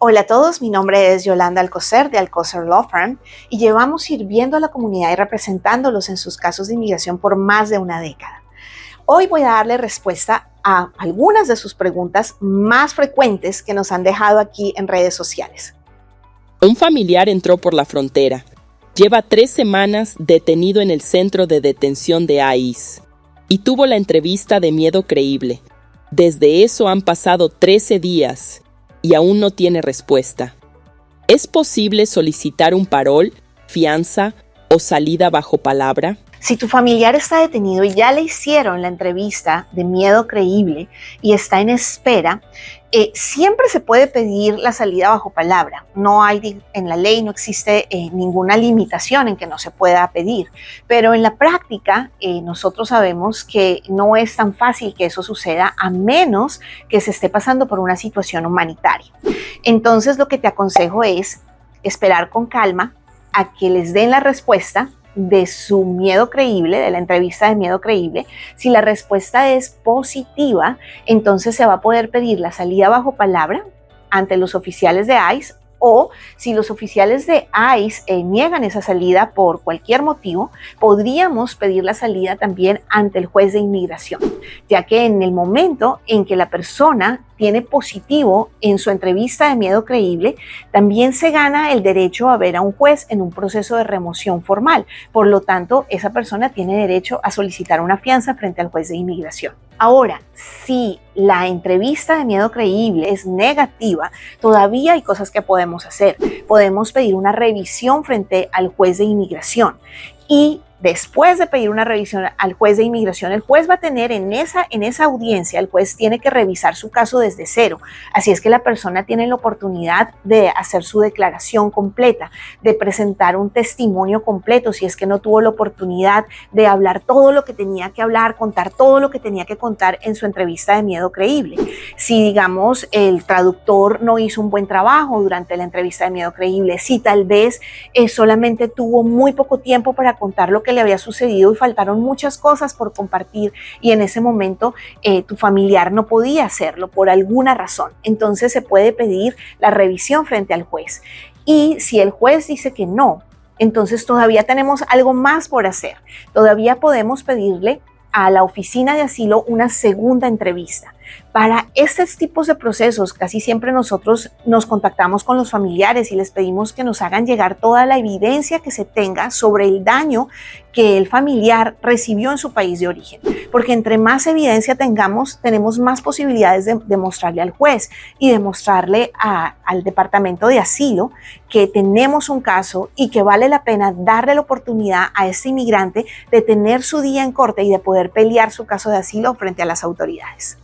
Hola a todos, mi nombre es Yolanda Alcocer de Alcocer Law Firm y llevamos sirviendo a la comunidad y representándolos en sus casos de inmigración por más de una década. Hoy voy a darle respuesta a algunas de sus preguntas más frecuentes que nos han dejado aquí en redes sociales. Un familiar entró por la frontera. Lleva 3 semanas detenido en el centro de detención de ICE y tuvo la entrevista de miedo creíble. Desde eso han pasado 13 días y aún no tiene respuesta. ¿Es posible solicitar un parol, fianza o salida bajo palabra? Si tu familiar está detenido y ya le hicieron la entrevista de miedo creíble y está en espera, siempre se puede pedir la salida bajo palabra. No hay en la ley, no existe ninguna limitación en que no se pueda pedir. Pero en la práctica, nosotros sabemos que no es tan fácil que eso suceda a menos que se esté pasando por una situación humanitaria. Entonces, lo que te aconsejo es esperar con calma a que les den la respuesta de su miedo creíble, de la entrevista de miedo creíble. Si la respuesta es positiva, entonces se va a poder pedir la salida bajo palabra ante los oficiales de ICE, o si los oficiales de ICE niegan esa salida por cualquier motivo, podríamos pedir la salida también ante el juez de inmigración, ya que en el momento en que la persona tiene positivo en su entrevista de miedo creíble, también se gana el derecho a ver a un juez en un proceso de remoción formal. Por lo tanto, esa persona tiene derecho a solicitar una fianza frente al juez de inmigración. Ahora, si la entrevista de miedo creíble es negativa, todavía hay cosas que podemos hacer. Podemos pedir una revisión frente al juez de inmigración y después de pedir una revisión al juez de inmigración, el juez va a tener en esa audiencia, el juez tiene que revisar su caso desde cero. Así es que la persona tiene la oportunidad de hacer su declaración completa, de presentar un testimonio completo, si es que no tuvo la oportunidad de hablar todo lo que tenía que hablar, contar todo lo que tenía que contar en su entrevista de miedo creíble. Si, digamos, el traductor no hizo un buen trabajo durante la entrevista de miedo creíble, si tal vez solamente tuvo muy poco tiempo para contar lo que le había sucedido y faltaron muchas cosas por compartir y en ese momento tu familiar no podía hacerlo por alguna razón, entonces se puede pedir la revisión frente al juez. Y si el juez dice que no, entonces todavía tenemos algo más por hacer. Todavía podemos pedirle a la oficina de asilo una segunda entrevista. Para estos tipos de procesos, casi siempre nosotros nos contactamos con los familiares y les pedimos que nos hagan llegar toda la evidencia que se tenga sobre el daño que el familiar recibió en su país de origen. Porque entre más evidencia tengamos, tenemos más posibilidades de demostrarle al juez y demostrarle al departamento de asilo que tenemos un caso y que vale la pena darle la oportunidad a este inmigrante de tener su día en corte y de poder pelear su caso de asilo frente a las autoridades.